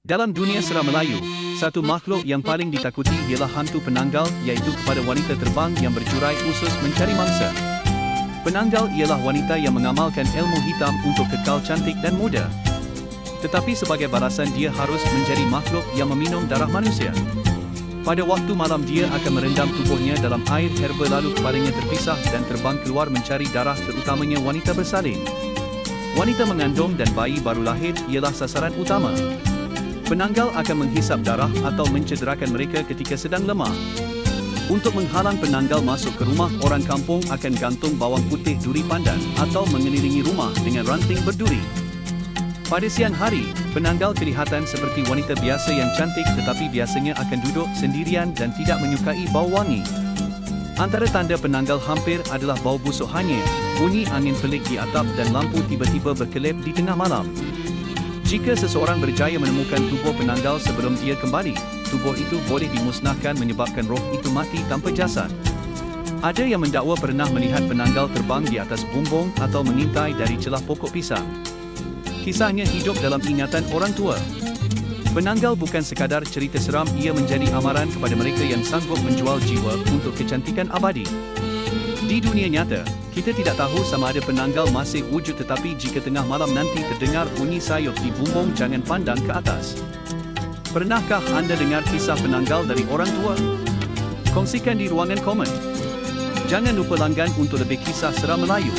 Dalam dunia seram Melayu, satu makhluk yang paling ditakuti ialah hantu penanggal, iaitu kepada wanita terbang yang bercurai khusus mencari mangsa. Penanggal ialah wanita yang mengamalkan ilmu hitam untuk kekal cantik dan muda. Tetapi sebagai balasan dia harus menjadi makhluk yang meminum darah manusia. Pada waktu malam dia akan merendam tubuhnya dalam air herba lalu kepalanya terpisah dan terbang keluar mencari darah terutamanya wanita bersalin. Wanita mengandung dan bayi baru lahir ialah sasaran utama. Penanggal akan menghisap darah atau mencederakan mereka ketika sedang lemah. Untuk menghalang penanggal masuk ke rumah, orang kampung akan gantung bawang putih duri pandan atau mengelilingi rumah dengan ranting berduri. Pada siang hari, penanggal kelihatan seperti wanita biasa yang cantik tetapi biasanya akan duduk sendirian dan tidak menyukai bau wangi. Antara tanda penanggal hampir adalah bau busuk hanyir, bunyi angin pelik di atap dan lampu tiba-tiba berkelip di tengah malam. Jika seseorang berjaya menemukan tubuh penanggal sebelum dia kembali, tubuh itu boleh dimusnahkan menyebabkan roh itu mati tanpa jasad. Ada yang mendakwa pernah melihat penanggal terbang di atas bumbung atau mengintai dari celah pokok pisang. Kisahnya hidup dalam ingatan orang tua. Penanggal bukan sekadar cerita seram, ia menjadi amaran kepada mereka yang sanggup menjual jiwa untuk kecantikan abadi. Di dunia nyata, kita tidak tahu sama ada penanggal masih wujud, tetapi jika tengah malam nanti terdengar bunyi sayup di bumbung, jangan pandang ke atas. Pernahkah anda dengar kisah penanggal dari orang tua? Kongsikan di ruangan komen. Jangan lupa langgan untuk lebih kisah seram Melayu.